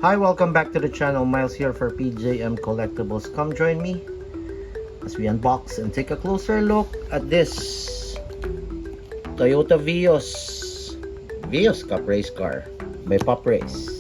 Hi, welcome back to the channel. Miles here for PJM Collectibles. Come join me as we unbox and take a closer look at this Toyota Vios Cup race car by Pop Race.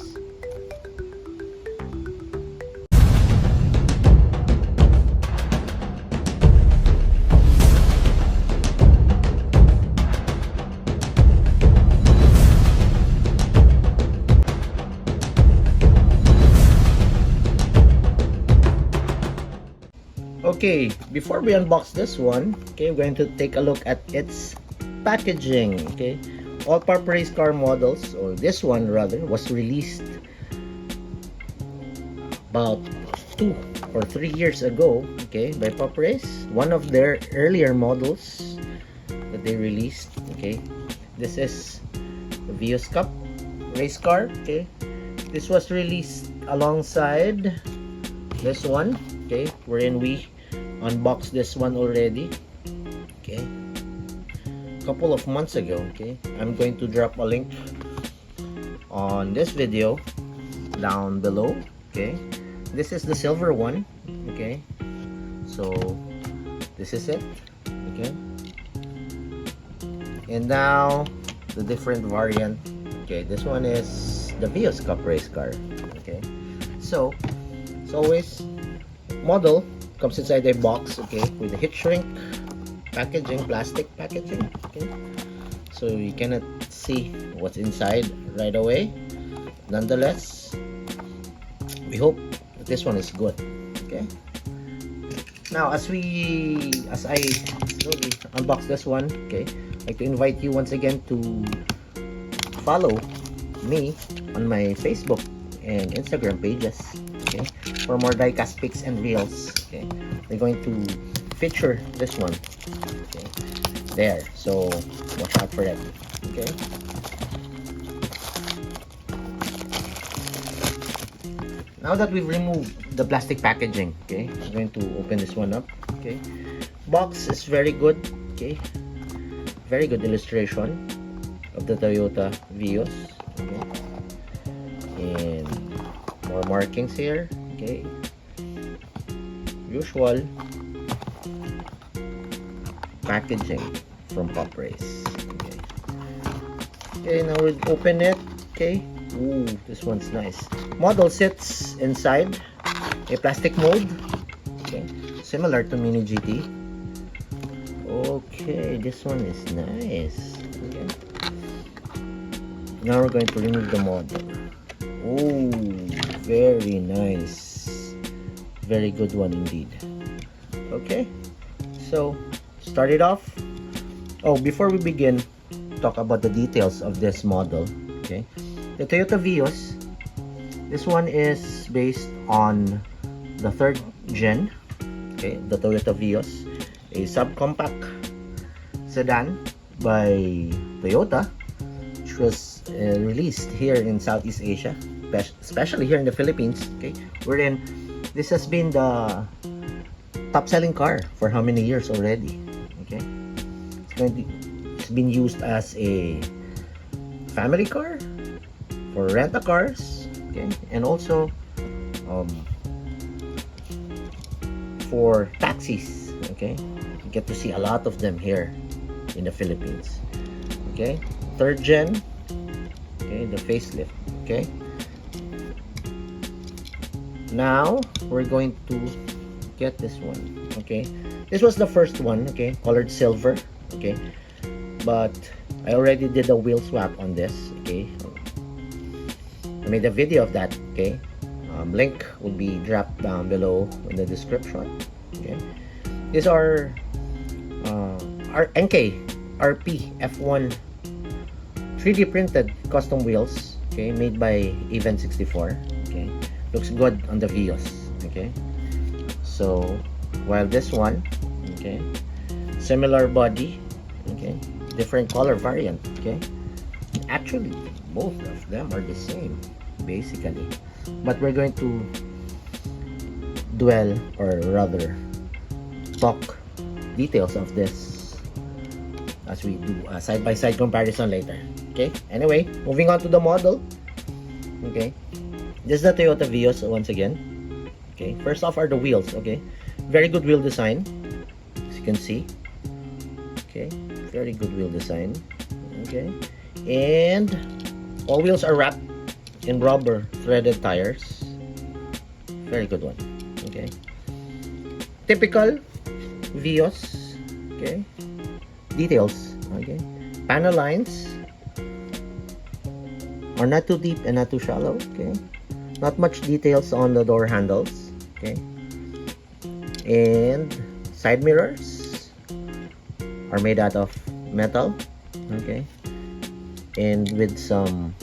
Okay, before we unbox this one, okay, we're going to take a look at its packaging. Okay, all Pop Race car models, or this one rather, was released about 2 or 3 years ago, okay, by Pop Race. One of their earlier models that they released. Okay, this is the Vios Cup race car. Okay, this was released alongside this one. Okay, wherein we unboxed this one already, okay, a couple of months ago. Okay, I'm going to drop a link on this video down below. Okay, this is the silver one. Okay, so this is it. Okay, and now the different variant. Okay, this one is the Vios Cup race car. Okay, so as always, model comes inside a box, okay, with a heat shrink packaging, plastic packaging. Okay, so you cannot see what's inside right away. Nonetheless, we hope that this one is good. Okay, now as I slowly unbox this one, okay, I'd like to invite you once again to follow me on my Facebook and Instagram pages, okay, for more diecast pics and reels. Okay, they're going to feature this one, okay, there, so watch out for that. Okay, now that we've removed the plastic packaging, okay, I'm going to open this one up. Okay, box is very good. Okay, very good illustration of the Toyota Vios. Okay, and more markings here. Okay, usual packaging from Pop Race. Okay, okay, now we'll open it. Okay, ooh, this one's nice. Model sits inside a plastic mold, okay, similar to Mini GT. Okay, this one is nice. Okay, now we're going to remove the model. Oh, very nice, very good one indeed. Okay, so start it off. Oh, before we begin, talk about the details of this model. Okay, the Toyota Vios, this one is based on the 3rd gen. Okay, the Toyota Vios, a subcompact sedan by Toyota, which was released here in Southeast Asia, especially here in the Philippines. Okay, wherein this has been the top selling car for how many years already. Okay, it's been used as a family car, for rent-a-cars, okay, and also for taxis. Okay, you get to see a lot of them here in the Philippines. Okay, 3rd gen. Okay, the facelift. Okay, now we're going to get this one. Okay, this was the first one. Okay, colored silver. Okay, but I already did a wheel swap on this. Okay, I made a video of that. Okay, link will be dropped down below in the description. Okay, these are NK RP F1 3D printed custom wheels. Okay, made by Event 64. Okay, looks good on the Vios. Okay, so while this one, okay, similar body. Okay, different color variant. Okay, actually both of them are the same basically, but we're going to dwell, or rather talk details of this as we do a side-by-side comparison later. Okay, anyway, moving on to the model. Okay, This is the Toyota Vios once again. Okay, first off are the wheels. Okay, very good wheel design, as you can see. Okay, very good wheel design. Okay, and all wheels are wrapped in rubber threaded tires. Very good one. Okay, typical Vios. Okay, details. Okay, panel lines are not too deep and not too shallow. Okay, not much details on the door handles. Okay, and side mirrors are made out of metal. Okay, and with some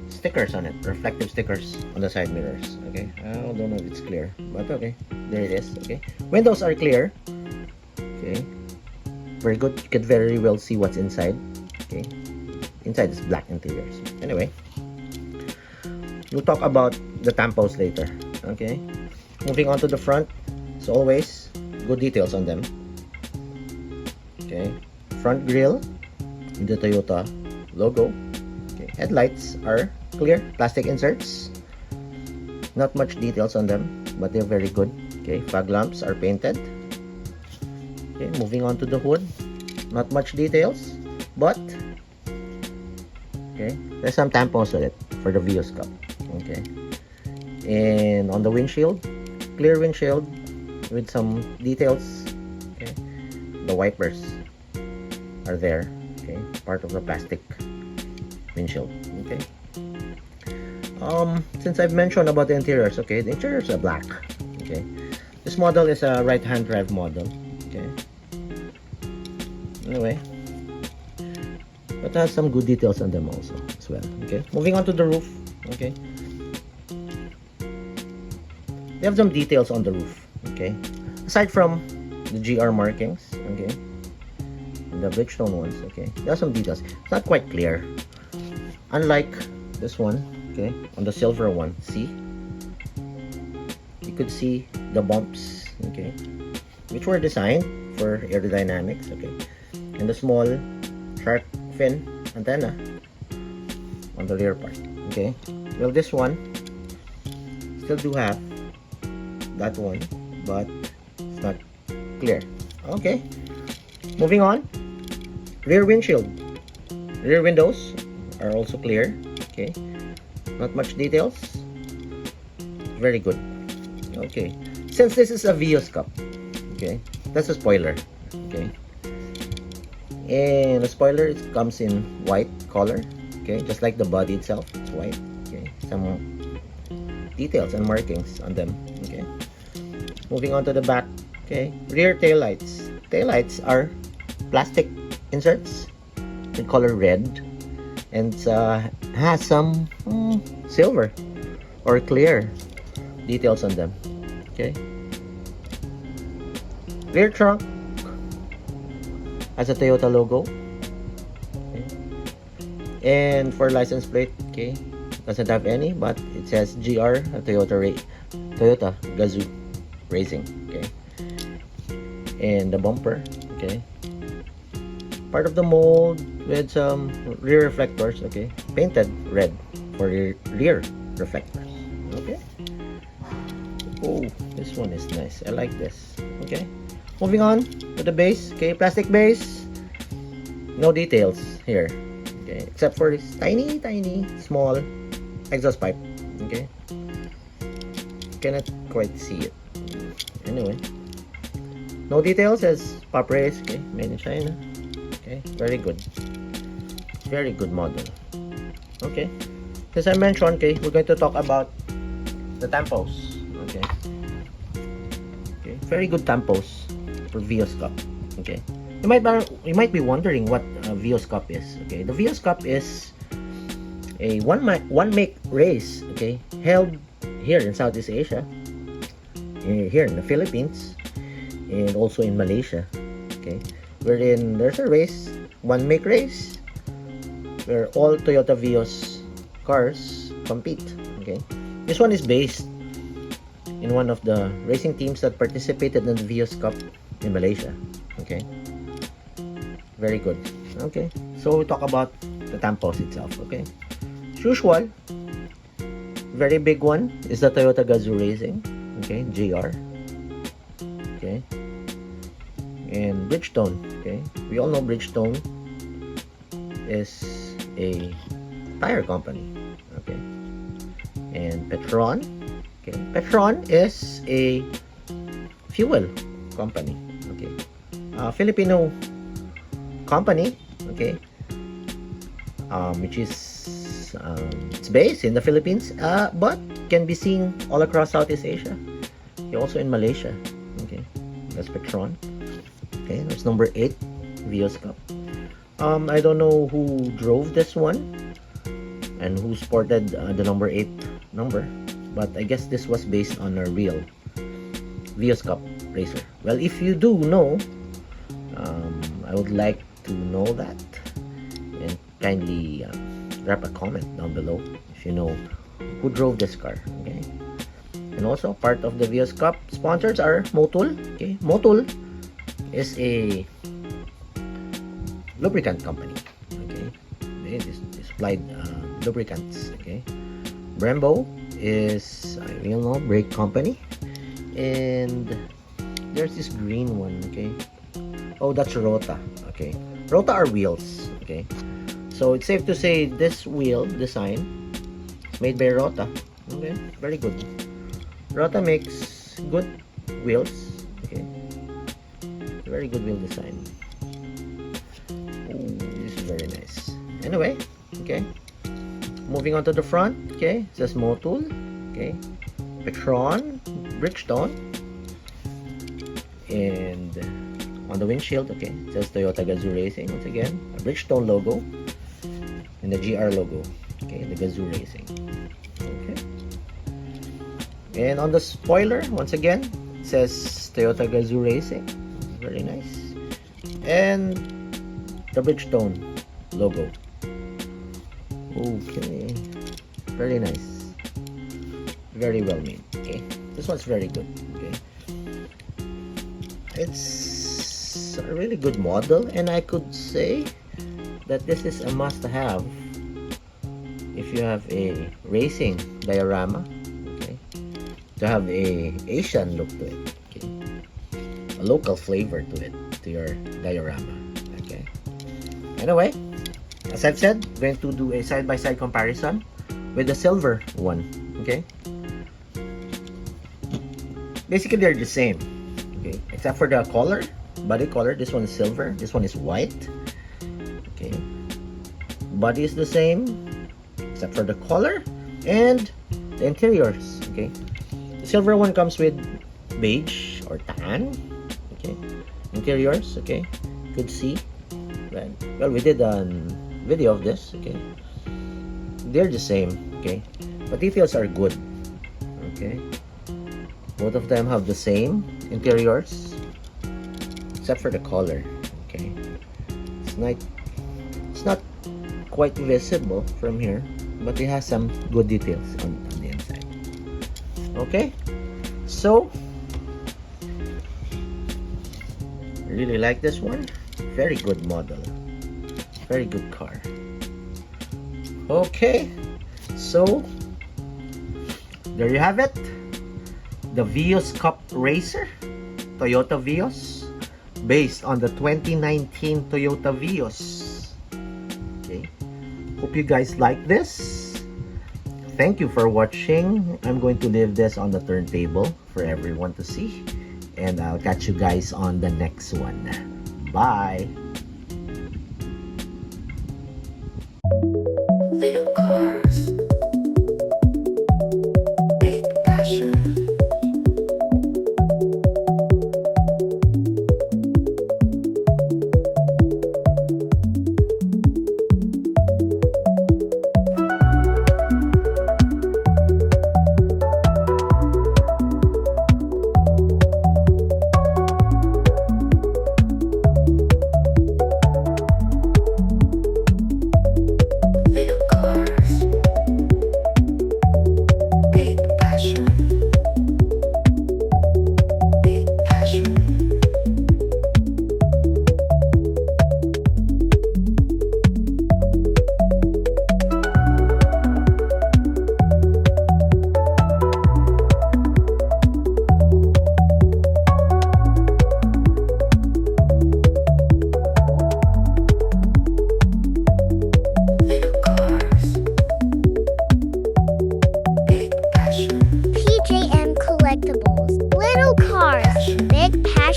stickers on it, reflective stickers on the side mirrors. Okay, I don't know if it's clear, but okay, there it is. Okay, windows are clear. Okay, very good. You could very well see what's inside. Okay, inside is black interiors. Anyway, we'll talk about the tampos later. Okay, moving on to the front. As always, good details on them. Okay, front grille in the Toyota logo. Okay, headlights are clear plastic inserts. Not much details on them, but they're very good. Okay, fog lamps are painted. Okay, moving on to the hood. Not much details, but okay, there's some tampons on it for the Vios Cup. Okay, and on the windshield, clear windshield with some details. Okay, the wipers are there. Okay, part of the plastic windshield. Okay, since I've mentioned about the interiors, okay, the interiors are black. Okay, this model is a right-hand drive model. Okay, anyway, but has some good details on them also as well. Okay, moving on to the roof. Okay, they have some details on the roof. Okay, aside from the GR markings. Okay, and the Bridgestone ones. Okay, there are some details. It's not quite clear, unlike this one. Okay, on the silver one, see, you could see the bumps. Okay, which were designed for aerodynamics. Okay, and the small shark fin antenna on the rear part. Okay, well, this one still do have that one, but it's not clear. Okay, moving on. Rear windshield, rear windows are also clear. Okay, not much details, very good. Okay, since this is a Vios Cup, okay, that's a spoiler. Okay, and the spoiler, it comes in white color. Okay, just like the body itself, it's white. Okay, some details and markings on them. Okay, moving on to the back. Okay, rear taillights. Taillights are plastic inserts in color red, and has some silver or clear details on them. Okay, rear trunk has a Toyota logo. Okay. And for license plate, okay, doesn't have any, but it says GR Toyota Gazoo Racing. Okay, and the bumper. Okay, part of the mold with some rear reflectors. Okay, painted red for rear reflectors. Okay, oh, this one is nice. I like this. Okay, moving on to the base. Okay, plastic base. No details here. Okay, except for this tiny small exhaust pipe. Okay, cannot quite see it. Anyway, no details as pop race. Okay, made in China. Okay, very good model. Okay, as I mentioned, okay, we're going to talk about the tampos. Okay, very good tampos for Vios Cup. Okay, you might be wondering what Vios Cup is. Okay, the Vios Cup is a one make race. Okay, held here in Southeast Asia, here in the Philippines, and also in Malaysia. Okay, wherein there's a race, one make race, where all Toyota Vios cars compete. Okay, this one is based in one of the racing teams that participated in the Vios Cup in Malaysia. Okay, very good. Okay, so we talk about the tampos itself. Okay, as usual, very big one is the Toyota Gazoo Racing, okay, GR, okay, and Bridgestone, okay. We all know Bridgestone is a tire company, okay, and Petron, okay. Petron is a fuel company, okay, Filipino company, okay, which is it's based in the Philippines, but can be seen all across Southeast Asia, okay, also in Malaysia, okay. That's Petron, okay. That's number 8, Vios Cup. I don't know who drove this one and who sported the number 8 number, but I guess this was based on a real Vios Cup racer. Well, if you do know, I would like to know that, and kindly drop a comment down below if you know who drove this car, okay. And also part of the Vios Cup sponsors are Motul, okay. Motul is a lubricant company, okay. They supplied lubricants, okay. Brembo is a well-known brake company, and there's this green one, okay. Oh, that's Rota, okay. Rota are wheels, okay. So it's safe to say this wheel design is made by Rota, okay. Very good. Rota makes good wheels, okay. Very good wheel design. Ooh, this is very nice. Anyway, okay. Moving on to the front, okay. It says Motul, okay. Petron, Bridgestone, and on the windshield, okay, it says Toyota Gazoo Racing. Once again, a Bridgestone logo and the GR logo, okay, the Gazoo Racing, okay. And on the spoiler, once again, it says Toyota Gazoo Racing. Very nice. And the Bridgestone logo. Okay, very nice, very well made, okay. This one's very good, okay. It's a really good model, and I could say that this is a must-have if you have a racing diorama, okay, to have a Asian look to it, okay, a local flavor to it, to your diorama, okay. Anyway, as I've said, I'm going to do a side-by-side comparison with the silver one, okay. Basically they're the same, okay, except for the color, body color. This one is silver, this one is white, okay. Body is the same except for the color and the interiors, okay. The silver one comes with beige or tan, okay. Interiors, okay, could see, well, we did a video of this, okay. They're the same, okay, but details are good, okay. Both of them have the same interiors except for the color, okay. It's not quite visible from here, but it has some good details on the inside, okay. So I really like this one. Very good model, very good car, okay. So there you have it, the Vios Cup Racer, Toyota Vios, based on the 2019 Toyota Vios, okay. Hope you guys like this. Thank you for watching. I'm going to leave this on the turntable for everyone to see, and I'll catch you guys on the next one. Bye. Little cars, big passion.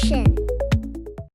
passion.